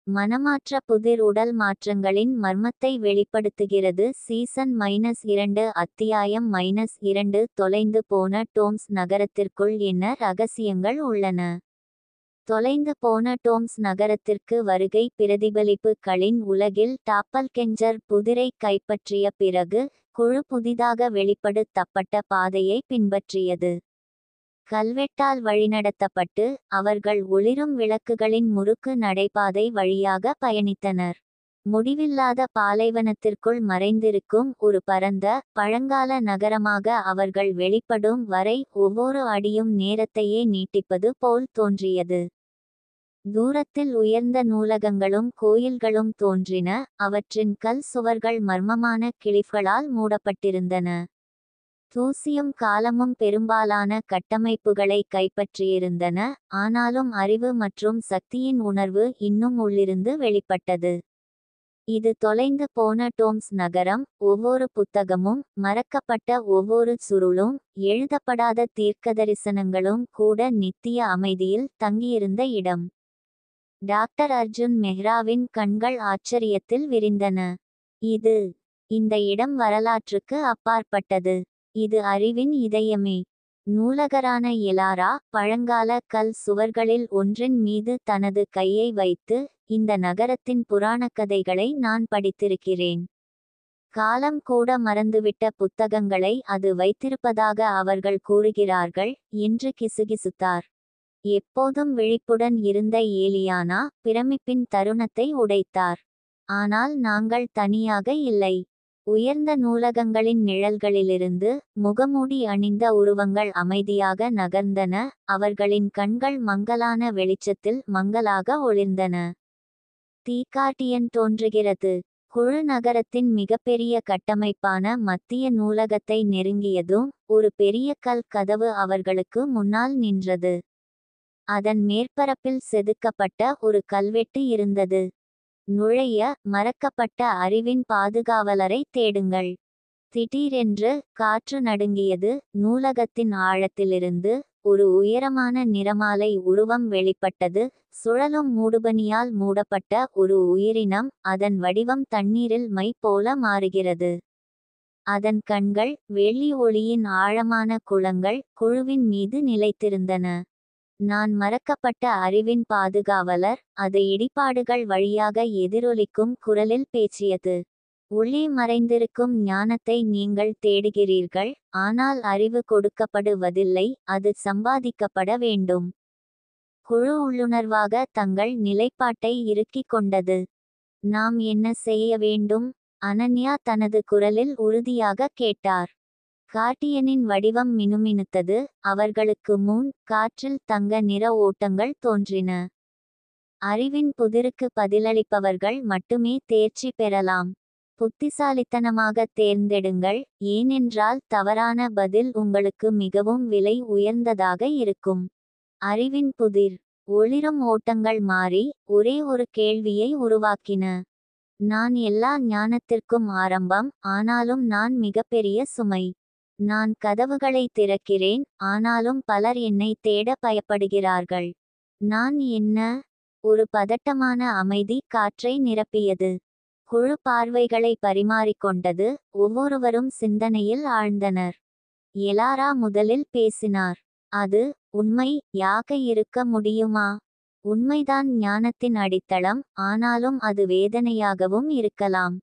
மனமாற்ற புதிர் உடல் மாற்றங்களின் மர்மத்தை வெளிப்படுத்துகிறது. சீசன் -2 அத்தியாயம் -2 தொலைந்து போன டோம்ஸ் நகரத்திற்குள் என்ன ரகசியங்கள் உள்ளன? தொலைந்து போன டோம்ஸ் நகரத்திற்கு வருகை பிரதிபலிப்புகளின் உலகில் டாப்பல்கெஞ்சர் புதிரை கைப்பற்றிய பிறகு குழு புதிதாக வெளிப்படுத்தப்பட்ட பாதையை பின்பற்றியது. கல்வெட்டால் வழிநடத்தப்பட்டு அவர்கள் ஒளிரும் விளக்குகளின் முறுக்கு நடைபாதை வழியாக பயணித்தனர். முடிவில்லாத பாலைவனத்திற்குள் மறைந்திருக்கும் ஒரு பரந்த பழங்கால நகரமாக அவர்கள் வெளிப்படும் வரை ஒவ்வொரு அடியும் நேரத்தையே நீட்டிப்பது போல் தோன்றியது. தூரத்தில் உயர்ந்த நூலகங்களும் கோயில்களும் தோன்றின, அவற்றின் கல் சுவர்கள் மர்மமான கிளிஃப்களால் மூடப்பட்டிருந்தன. தூசியும் காலமும் பெரும்பாலான கட்டமைப்புகளை கைப்பற்றியிருந்தன, ஆனாலும் அறிவு மற்றும் சக்தியின் உணர்வு இன்னும் உள்ளிருந்து வெளிப்பட்டது. இது தொலைந்து போன டோம்ஸ் நகரம். ஒவ்வொரு புத்தகமும், மறக்கப்பட்ட ஒவ்வொரு சுருளும், எழுதப்படாத தீர்க்கதரிசனங்களும் கூட நித்திய அமைதியில் தங்கியிருந்த இடம். டாக்டர் அர்ஜுன் மெஹ்ராவின் கண்கள் ஆச்சரியத்தில் விரிந்தன. இந்த இடம் வரலாற்றுக்கு அப்பாற்பட்டது. இது அறிவின் இதயமே. நூலகரான எலாரா பழங்கால கல் சுவர்களில் ஒன்றின் மீது தனது கையை வைத்து, இந்த நகரத்தின் புராணக்கதைகளை நான் படித்திருக்கிறேன். காலம் கூட மறந்துவிட்ட புத்தகங்களை அது வைத்திருப்பதாக அவர்கள் கூறுகிறார்கள் என்று கிசுகிசுத்தார். எப்போதும் விழிப்புடன் இருந்த ஏலியானா பிரமிப்பின் தருணத்தை உடைத்தார். ஆனால் நாங்கள் தனியாக இல்லை. உயர்ந்த நூலகங்களின் நிழல்களிலிருந்து முகமூடி அணிந்த உருவங்கள் அமைதியாக நகர்ந்தன, அவர்களின் கண்கள் மங்கலான வெளிச்சத்தில் மங்கலாக ஒளிர்ந்தன. தீக்காட்டியன் தோன்றுகிறது. குழு நகரத்தின் மிகப்பெரிய கட்டமைப்பான மத்திய நூலகத்தை நெருங்கியதும் ஒரு பெரிய கல் கதவு அவர்களுக்கு முன்னால் நின்றது. அதன் மேற்பரப்பில் செதுக்கப்பட்ட ஒரு கல்வெட்டு இருந்தது. நுழைய மறக்கப்பட்ட அறிவின் பாதுகாவலரை தேடுங்கள். திடீரென்று காற்று நடுங்கியது. நூலகத்தின் ஆழத்திலிருந்து ஒரு உயரமான நிறமாலை உருவம் வெளிப்பட்டது. சுழலும் மூடுபனியால் மூடப்பட்ட ஒரு உயிரினம். அதன் வடிவம் தண்ணீரில் மை போல மாறுகிறது. அதன் கண்கள் வெள்ளி ஒளியின் ஆழமான குளங்கள் குழுவின் மீது நிலைத்திருந்தன. நான் மறக்கப்பட்ட அறிவின் பாதுகாவலர், அது இடிபாடுகள் வழியாக எதிரொலிக்கும் குரலில் பேசியது. உள்ளே மறைந்திருக்கும் ஞானத்தை நீங்கள் தேடுகிறீர்கள், ஆனால் அறிவு கொடுக்கப்படுவதில்லை, அது சம்பாதிக்கப்பட வேண்டும். குழு உள்ளுணர்வாக தங்கள் நிலைப்பாட்டை இறுக்கிக் கொண்டது. நாம் என்ன செய்ய வேண்டும்? அனன்யா தனது குரலில் உறுதியாக கேட்டார். காட்டியனின் வடிவம் மினுமினுத்தது. அவர்களுக்கு முன் காற்றில் தங்க நிற ஓட்டங்கள் தோன்றின. அறிவின் புதிருக்கு பதிலளிப்பவர்கள் மட்டுமே தேர்ச்சி பெறலாம். புத்திசாலித்தனமாக தேர்ந்தெடுங்கள், ஏனென்றால் தவறான பதில் உங்களுக்கு மிகவும் விலை உயர்ந்ததாக இருக்கும். அறிவின் புதிர். ஒளிரும் ஓட்டங்கள் மாறி ஒரே ஒரு கேள்வியை உருவாக்கின. நான் எல்லா ஞானத்திற்கும் ஆரம்பம், ஆனாலும் நான் மிகப்பெரிய சுமை. நான் கதவுகளை திறக்கிறேன், ஆனாலும் பலர் என்னை தேட பயப்படுகிறார்கள். நான் என்ன? ஒரு பதட்டமான அமைதி காற்றை நிரப்பியது. குழு பார்வைகளை பரிமாறிக்கொண்டது, ஒவ்வொருவரும் சிந்தனையில் ஆழ்ந்தனர். எலாரா முதலில் பேசினார். அது உண்மையாக இருக்க முடியுமா? உண்மைதான் ஞானத்தின் அடித்தளம், ஆனாலும் அது வேதனையாகவும் இருக்கலாம்.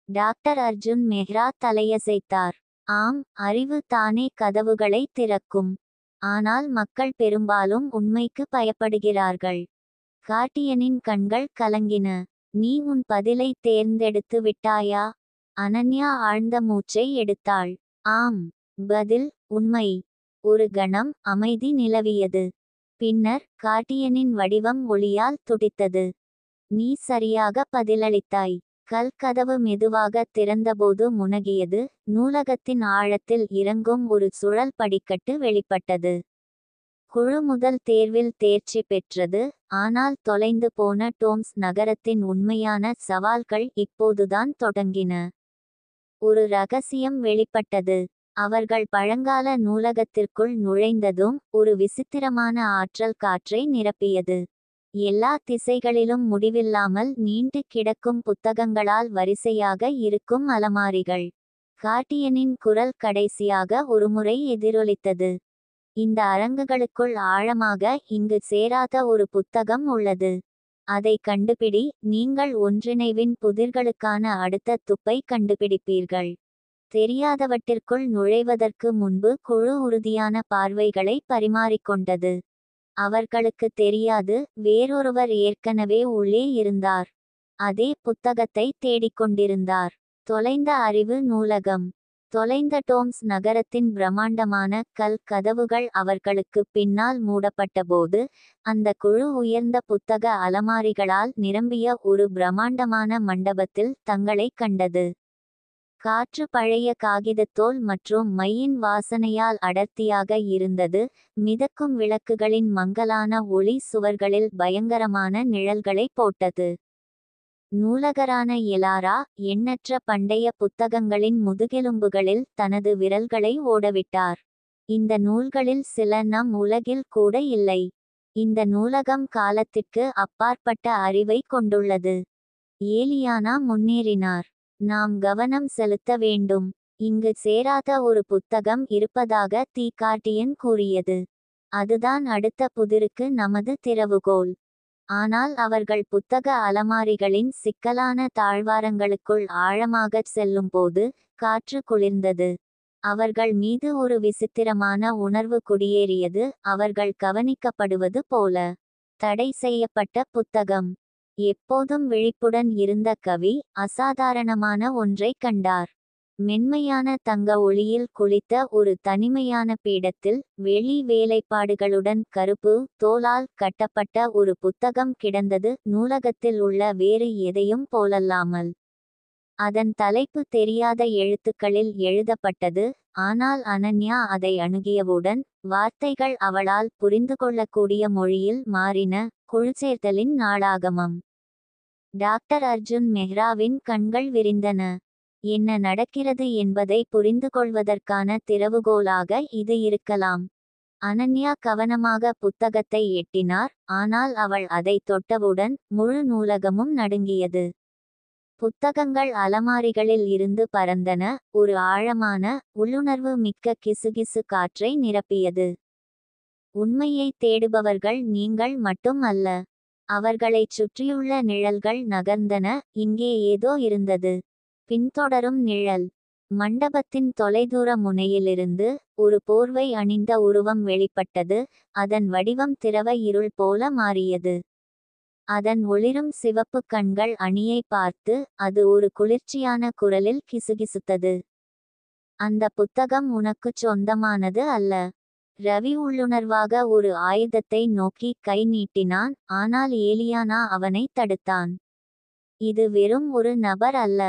டாக்டர் அர்ஜுன் மெஹ்ரா தலையசைத்தார். ஆம், அறிவு தானே கதவுகளை திறக்கும். ஆனால் மக்கள் பெரும்பாலும் உண்மைக்கு பயப்படுகிறார்கள். காட்டியனின் கண்கள் கலங்கின. நீ உன் பதிலை தேர்ந்தெடுத்து விட்டாயா? அனன்யா ஆழ்ந்த மூச்சை எடுத்தாள். ஆம். பதில் உண்மை. ஒரு கணம் அமைதி நிலவியது. பின்னர் காட்டியனின் வடிவம் ஒளியால் துடித்தது. நீ சரியாக பதிலளித்தாய். கல் கதவு மெதுவாக திறந்தபோது முனகியது. நூலகத்தின் ஆழத்தில் இறங்கும் ஒரு சுழல் படிக்கட்டு வெளிப்பட்டது. குழு முதல் தேர்வில் தேர்ச்சி பெற்றது, ஆனால் தொலைந்து போன டோம்ஸ் நகரத்தின் உண்மையான சவால்கள் இப்போதுதான் தொடங்கின. ஒரு ரகசியம் வெளிப்பட்டது. அவர்கள் பழங்கால நூலகத்திற்குள் நுழைந்ததும் ஒரு விசித்திரமான ஆற்றல் காற்றை நிரப்பியது. எல்லா திசைகளிலும் முடிவில்லாமல் நீண்டு கிடக்கும் புத்தகங்களால் வரிசையாக இருக்கும் அலமாரிகள். கார்டியனின் குரல் கடைசியாக ஒருமுறை எதிரொலித்தது. இந்த அரங்குகளுக்குள் ஆழமாக இங்கு சேராத ஒரு புத்தகம் உள்ளது. அதை கண்டுபிடி. நீங்கள் ஒன்றிணைவின் புதிர்களுக்கான அடுத்த துப்பை கண்டுபிடிப்பீர்கள். தெரியாதவற்றிற்குள் நுழைவதற்கு முன்பு குழு உறுதியான பார்வைகளை பரிமாறிக்கொண்டது. அவர்களுக்கு தெரியாது, வேறொருவர் ஏற்கனவே உள்ளே இருந்தார். அதே புத்தகத்தை தேடிக்கொண்டிருந்தார். தொலைந்த அறிவு நூலகம். தொலைந்த டோம்ஸ் நகரத்தின் பிரம்மாண்டமான கல் கதவுகள் அவர்களுக்கு பின்னால் மூடப்பட்டபோது, அந்த குழு உயர்ந்த புத்தக அலமாரிகளால் நிரம்பிய ஒரு பிரம்மாண்டமான மண்டபத்தில் தங்களை கண்டது. காற்று பழைய காகிதத்தோல் மற்றும் மையின் வாசனையால் அடர்த்தியாக இருந்தது. மிதக்கும் விளக்குகளின் மங்கலான ஒளி சுவர்களில் பயங்கரமான நிழல்களை போட்டது. நூலகரான எலாரா எண்ணற்ற பண்டைய புத்தகங்களின் முதுகெலும்புகளில் தனது விரல்களை ஓடவிட்டார். இந்த நூல்களில் சில நம் உலகில் கூட இல்லை. இந்த நூலகம் காலத்திற்கு அப்பாற்பட்ட அறிவை கொண்டுள்ளது. ஏலியானா முன்னேறினார். நாம் கவனம் செலுத்த வேண்டும். இங்கு சேராத ஒரு புத்தகம் இருப்பதாக தி கார்டியன் கூறியது. அதுதான் அடுத்த புதிருக்கு நமது திறவுகோல். ஆனால் அவர்கள் புத்தக அலமாரிகளின் சிக்கலான தாழ்வாரங்களுக்குள் ஆழமாகச் செல்லும்போது காற்று குளிர்ந்தது. அவர்கள் மீது ஒரு விசித்திரமான உணர்வு குடியேறியது. அவர்கள் கவனிக்கப்படுவது போல. தடை செய்யப்பட்ட புத்தகம். எப்போதும் விழிப்புடன் இருந்த கவி அசாதாரணமான ஒன்றைக் கண்டார். மென்மையான தங்க ஒளியில் குளித்த ஒரு தனிமையான பீடத்தில் வெளி வேலைப்பாடுகளுடன் கருப்பு தோலால் கட்டப்பட்ட ஒரு புத்தகம் கிடந்தது. நூலகத்தில் உள்ள வேறு எதையும் போலல்லாமல். அதன் தலைப்பு தெரியாத எழுத்துக்களில் எழுதப்பட்டது. ஆனால் அனன்யா அதை அணுகியவுடன் வார்த்தைகள் அவளால் புரிந்துகொள்ளக்கூடிய மொழியில் மாறின. குழுச்சேர்த்தலின் நாளாகமம். டாக்டர் அர்ஜுன் மெஹ்ராவின் கண்கள் விரிந்தன. என்ன நடக்கிறது என்பதை புரிந்துகொள்வதற்கான திறவுகோலாக இது இருக்கலாம். அனன்யா கவனமாக புத்தகத்தை எட்டினார். ஆனால் அவள் அதை தொட்டவுடன் முழு நூலகமும் நடுங்கியது. புத்தகங்கள் அலமாரிகளில் இருந்து பறந்தன. ஒரு ஆழமான, உள்ளுணர்வு மிக்க கிசுகிசு காற்றை நிரப்பியது. உண்மையை தேடுபவர்கள் நீங்கள் மட்டும் அல்ல. அவர்களைச் சுற்றியுள்ள நிழல்கள் நகர்ந்தன. இங்கே ஏதோ இருந்தது. பின்தொடரும் நிழல். மண்டபத்தின் தொலைதூர முனையிலிருந்து ஒரு போர்வை அணிந்த உருவம் வெளிப்பட்டது. அதன் வடிவம் திரவ இருள் போல மாறியது. அதன் ஒளிரும் சிவப்பு கண்கள் அணியை பார்த்து, அது ஒரு குளிர்ச்சியான குரலில் கிசுகிசுத்தது. அந்த புத்தகம் உனக்குச் சொந்தமானது அல்ல. ரவி உள்ளுணர்வாக ஒரு ஆயுதத்தை நோக்கி கை நீட்டினான். ஆனால் ஏலியானா அவனை தடுத்தான். இது வெறும் ஒரு நபர் அல்ல.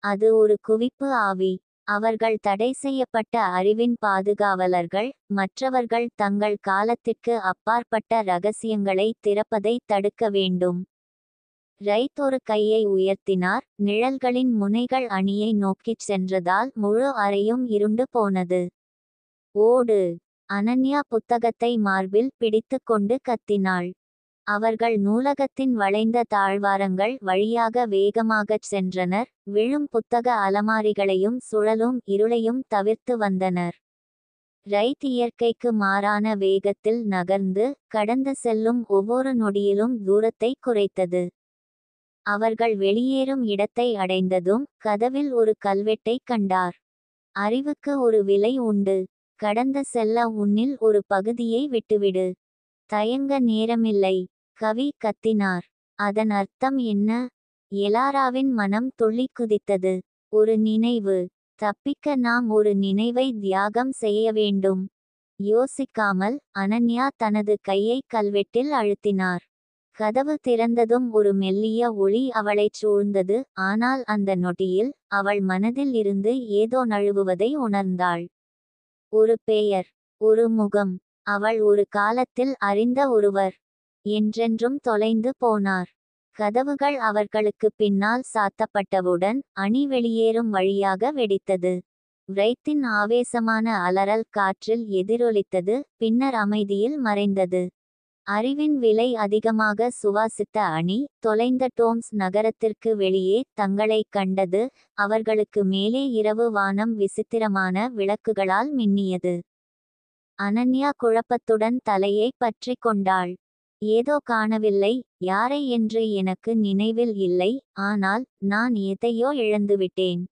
அது ஒரு குவிப்பு ஆவி. அவர்கள் தடை செய்யப்பட்ட அறிவின் பாதுகாவலர்கள். மற்றவர்கள் தங்கள் காலத்திற்கு அப்பாற்பட்ட ரகசியங்களை திறப்பதை தடுக்க வேண்டும். ரைட் ஒரு கையை உயர்த்தினார். நிழல்களின் முனைகள் அணியை நோக்கிச் சென்றதால் முழு அறையும் இருண்டு போனது. ஓடு. அனன்யா புத்தகத்தை மார்பில் பிடித்து கொண்டு கத்தினாள். அவர்கள் நூலகத்தின் வளைந்த தாழ்வாரங்கள் வழியாக வேகமாகச் சென்றனர். விழும் புத்தக அலமாரிகளையும் சுழலும் இருளையும் தவிர்த்து வந்தனர். ரைட் இயற்கைக்கு மாறான வேகத்தில் நகர்ந்து கடந்து செல்லும் ஒவ்வொரு நொடியிலும் தூரத்தை குறைத்தது. அவர்கள் வெளியேறும் இடத்தை அடைந்ததும் கதவில் ஒரு கல்வெட்டைக் கண்டார். அறிவுக்கு ஒரு விலை உண்டு. கடந்து செல்ல உன்னில் ஒரு பகுதியை விட்டுவிடு. தயங்க நேரமில்லை. கவி கத்தினார். அதன் அர்த்தம் என்ன? எலாராவின் மனம் துள்ளி குதித்தது. ஒரு நினைவு. தப்பிக்க நாம் ஒரு நினைவை தியாகம் செய்ய வேண்டும். யோசிக்காமல் அனன்யா தனது கையை கல்வெட்டில் அழுத்தினார். கதவு திறந்ததும் ஒரு மெல்லிய ஒளி அவளைச் சூழ்ந்தது. ஆனால் அந்த நொடியில் அவள் மனதில் இருந்து ஏதோ நழுவுவதை உணர்ந்தாள். ஒரு பெயர். ஒரு முகம். அவள் ஒரு காலத்தில் அறிந்த ஒருவர். என்றென்றும் தொலைந்து போனார். கதவுகள் அவர்களுக்கு பின்னால் சாத்தப்பட்டவுடன் அணி வெளியேறும் வழியாக வெடித்தது. ரைத்தின் ஆவேசமான அலறல் காற்றில் எதிரொலித்தது. பின்னர் அமைதியில் மறைந்தது. அறிவின் விலை அதிகமாக சுவாசித்த அணி தொலைந்த டோம்ஸ் நகரத்திற்கு வெளியே தங்களைக் கண்டது. அவர்களுக்கு மேலே இரவு வானம் விசித்திரமான விளக்குகளால் மின்னியது. அனன்யா குழப்பத்துடன் தலையை பற்றி கொண்டாள். ஏதோ காணவில்லை, யாரை என்று எனக்கு நினைவில் இல்லை, ஆனால் நான் எதையோ இழந்துவிட்டேன்.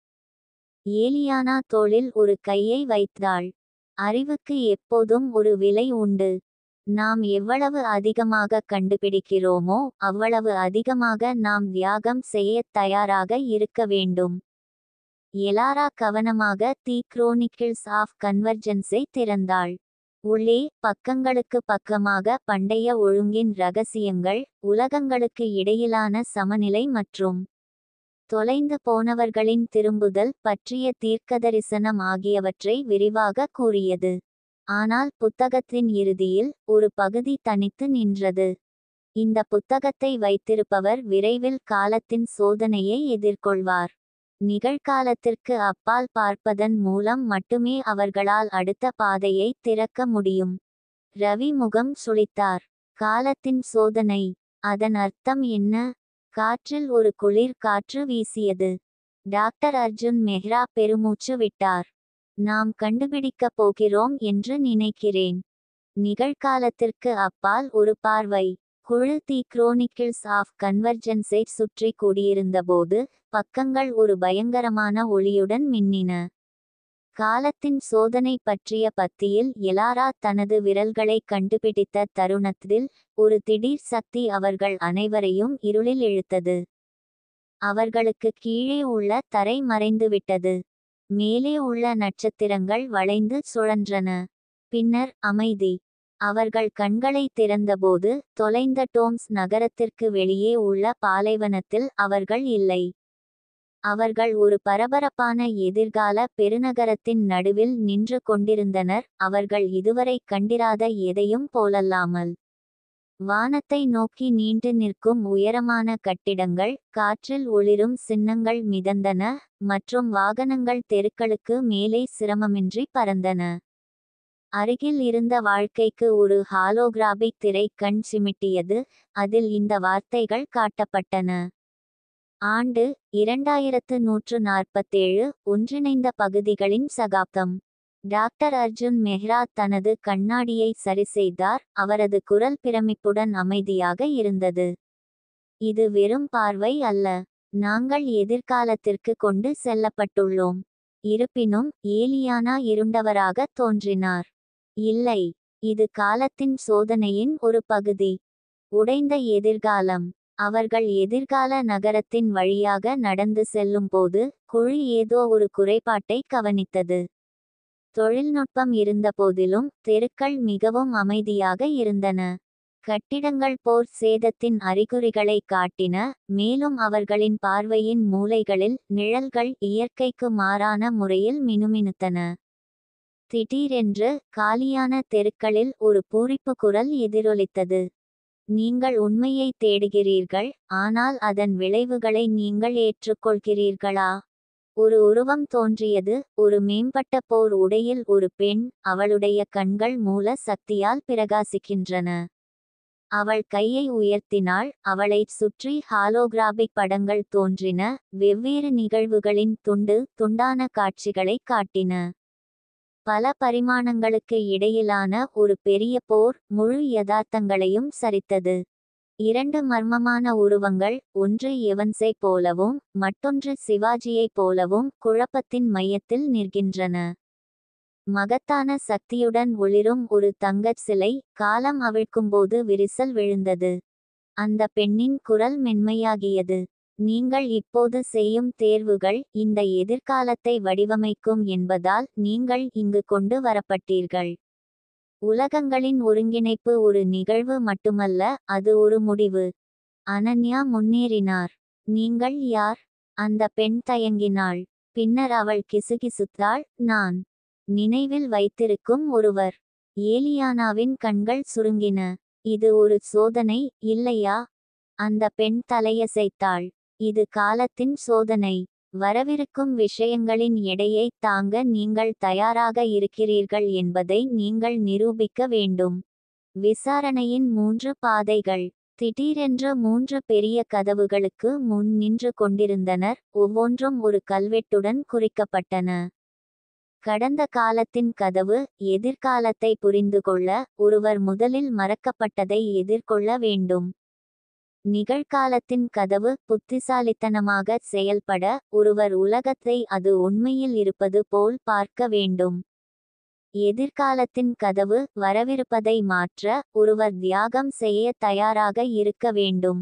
ஏலியானா தோளில் ஒரு கையை வைத்தாள். அறிவுக்கு எப்போதும் ஒரு விலை உண்டு. நாம் எவ்வளவு அதிகமாக கண்டுபிடிக்கிறோமோ அவ்வளவு அதிகமாக நாம் தியாகம் செய்யத் தயாராக இருக்க வேண்டும். எலாரா கவனமாக தி குரோனிக்கிள்ஸ் ஆஃப் கன்வர்ஜென்ஸை திறந்தாள். உள்ளே பக்கங்களுக்கு பக்கமாக பண்டைய ஒழுங்கின் இரகசியங்கள், உலகங்களுக்கு இடையிலான சமநிலை மற்றும் தொலைந்து போனவர்களின் திரும்புதல் பற்றிய தீர்க்கதரிசனம் ஆகியவற்றை விரிவாக கூறியது. ஆனால் புத்தகத்தின் இறுதியில் ஒரு பகுதி தனித்து நின்றது. இந்த புத்தகத்தை வைத்திருப்பவர் விரைவில் காலத்தின் சோதனையை எதிர்கொள்வார். நிகழ்காலத்திற்கு அப்பால் பார்ப்பதன் மூலம் மட்டுமே அவர்களால் அடுத்த பாதையை திறக்க முடியும். ரவி முகம் சுளித்தார். காலத்தின் சோதனை, அதன் அர்த்தம் என்ன? காற்றில் ஒரு குளிர் காற்று வீசியது. டாக்டர் அர்ஜுன் மெஹ்ரா பெருமூச்சு விட்டார். நாம் கண்டுபிடிக்கப் போகிறோம் என்று நினைக்கிறேன். நிகழ்காலத்திற்கு அப்பால் ஒரு பார்வை. குழு தி குரோனிக்கிள்ஸ் ஆஃப் கன்வர்ஜென்ஸை சுற்றி கூடியிருந்தபோது பக்கங்கள் ஒரு பயங்கரமான ஒளியுடன் மின்னின. காலத்தின் சோதனை பற்றிய பத்தியில் எலாரா தனது விரல்களை கண்டுபிடித்த தருணத்தில் ஒரு திடீர் சக்தி அவர்கள் அனைவரையும் இருளில் இழுத்தது. அவர்களுக்கு கீழே உள்ள தரை மறைந்துவிட்டது. மேலே உள்ள நட்சத்திரங்கள் வளைந்து சுழன்றன. பின்னர் அமைதி. அவர்கள் கண்களை திறந்தபோது தொலைந்த டோம்ஸ் நகரத்திற்கு வெளியே உள்ள பாலைவனத்தில் அவர்கள் இல்லை. அவர்கள் ஒரு பரபரப்பான எதிர்கால பெருநகரத்தின் நடுவில் நின்று கொண்டிருந்தனர், அவர்கள் இதுவரை கண்டிராத எதையும் போலல்லாமல். வானத்தை நோக்கி நீண்டு நிற்கும் உயரமான கட்டிடங்கள், காற்றில் ஒளிரும் சின்னங்கள் மிதந்தன, மற்றும் வாகனங்கள் தெருக்களுக்கு மேலே சிரமமின்றி பறந்தன. அருகில் இருந்த வாழ்க்கைக்கு ஒரு ஹாலோகிராபிக் திரை கண் சிமிட்டியது. அதில் இந்த வார்த்தைகள் காட்டப்பட்டன. ஆண்டு 2147, ஒன்றிணைந்த பகுதிகளின் சகாப்தம். டாக்டர் அர்ஜுன் மெஹ்ரா தனது கண்ணாடியை சரிசெய்தார். அவரது குரல் பிரமிப்புடன் அமைதியாக இருந்தது. இது வெறும் பார்வை அல்ல. நாங்கள் எதிர்காலத்திற்கு கொண்டு செல்லப்பட்டுள்ளோம். இருப்பினும் ஏலியானா இருண்டவராக தோன்றினார். இல்லை, இது காலத்தின் சோதனையின் ஒரு பகுதி. உடைந்த எதிர்காலம். அவர்கள் எதிர்கால நகரத்தின் வழியாக நடந்து செல்லும்போது குழு ஏதோ ஒரு குறைபாட்டை கவனித்தது. தொழில்நுட்பம் இருந்தபோதிலும் தெருக்கள் மிகவும் அமைதியாக இருந்தன. கட்டிடங்கள் போர் சேதத்தின் அறிகுறிகளை காட்டின, மேலும் அவர்களின் பார்வையின் மூலைகளில் நிழல்கள் இயற்கைக்கு மாறான முறையில் மினுமினுத்தன. திடீரென்று காலியான தெருக்களில் ஒரு பூரிப்பு குரல் எதிரொலித்தது. நீங்கள் உண்மையை தேடுகிறீர்கள், ஆனால் அதன் விளைவுகளை நீங்கள் ஏற்றுக்கொள்கிறீர்களா? ஒரு உருவம் தோன்றியது. ஒரு மேம்பட்ட போர் உடையில் ஒரு பெண், அவளுடைய கண்கள் மூல சக்தியால் பிரகாசிக்கின்றன. அவள் கையை உயர்த்தினாள், அவளைச் சுற்றி ஹாலோகிராபிக் படங்கள் தோன்றின, வெவ்வேறு நிகழ்வுகளின் துண்டு துண்டான காட்சிகளை காட்டின. பல பரிமாணங்களுக்கு இடையிலான ஒரு பெரிய போர் முழு யதார்த்தங்களையும் சரித்தது. இரண்டு மர்மமான உருவங்கள், ஒன்று எவன்ஸை போலவும் மற்றொன்று சிவாஜியைப் போலவும் குழப்பத்தின் மையத்தில் நிற்கின்றன. மகத்தான சக்தியுடன் ஒளிரும் ஒரு தங்கச் சிலை. காலம் அவிழ்க்கும்போது விரிசல் விழுந்தது. அந்த பெண்ணின் குரல் மென்மையாகியது. நீங்கள் இப்போது செய்யும் தேர்வுகள் இந்த எதிர்காலத்தை வடிவமைக்கும் என்பதால் நீங்கள் இங்கு கொண்டு வரப்பட்டீர்கள். உலகங்களின் ஒருங்கிணைப்பு ஒரு நிகழ்வு மட்டுமல்ல, அது ஒரு முடிவு. அனன்யா முன்னேறினார். நீங்கள் யார்? அந்த பெண் தயங்கினாள். பின்னர் அவள் கிசுகிசுத்தாள். நான் நினைவில் வைத்திருக்கும் ஒருவர். ஏலியானாவின் கண்கள் சுருங்கின. இது ஒரு சோதனை, இல்லையா? அந்த பெண் தலையசைத்தாள். இது காலத்தின் சோதனை. வரவிருக்கும் விஷயங்களின் எடையை தாங்க நீங்கள் தயாராக இருக்கிறீர்கள் என்பதை நீங்கள் நிரூபிக்க வேண்டும். விசாரணையின் 3 பாதைகள். திடீரென்று 3 பெரிய கதவுகளுக்கு முன் நின்று கொண்டிருந்தனர், ஒவ்வொன்றும் ஒரு கல்வெட்டுடன் குறிக்கப்பட்டன. கடந்த காலத்தின் கதவு, எதிர்காலத்தை புரிந்துகொள்ள, ஒருவர் முதலில் மறக்கப்பட்டதை எதிர்கொள்ள வேண்டும். நிகழ்காலத்தின் கதவு, புத்திசாலித்தனமாக செயல்பட, ஒருவர் உலகத்தை அது உண்மையில் இருப்பது போல் பார்க்க வேண்டும். எதிர்காலத்தின் கதவு, வரவிருப்பதை மாற்ற, ஒருவர் தியாகம் செய்ய தயாராக இருக்க வேண்டும்.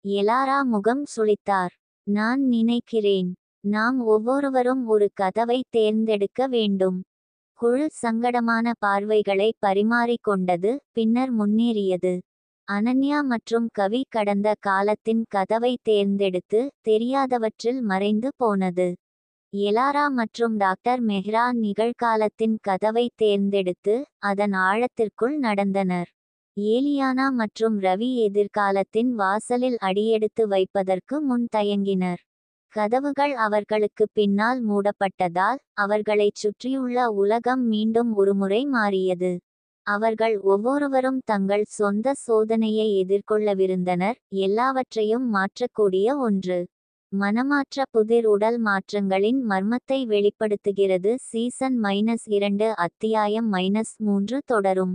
எலாரா முகம் சுளித்தார். நான் நினைக்கிறேன், நாம் ஒவ்வொருவரும் ஒரு கதவை தேர்ந்தெடுக்க வேண்டும். குழு சங்கடமான பார்வைகளை பரிமாறிக்கொண்டது, பின்னர் முன்னேறியது. அனன்யா மற்றும் கவி கடந்த காலத்தின் கதவை தேர்ந்தெடுத்து, தெரியாதவற்றில் மறைந்து போனது. எலாரா மற்றும் டாக்டர் மெஹ்ரா நிகழ்காலத்தின் கதவை தேர்ந்தெடுத்து, அதன் ஆழத்திற்குள் நடந்தனர். ஏலியானா மற்றும் ரவி எதிர்காலத்தின் வாசலில் அடியெடுத்து வைப்பதற்கு முன் தயங்கினர். கதவுகள் அவர்களுக்கு பின்னால் மூடப்பட்டதால், அவர்களைச் சுற்றியுள்ள உலகம் மீண்டும் ஒருமுறை மாறியது. அவர்கள் ஒவ்வொருவரும் தங்கள் சொந்த சோதனையை எதிர்கொள்ளவிருந்தனர், எல்லாவற்றையும் மாற்றக்கூடிய ஒன்று. மனமாற்ற புதிர் உடல் மாற்றங்களின் மர்மத்தை வெளிப்படுத்துகிறது. சீசன் -2 அத்தியாயம் -3 தொடரும்.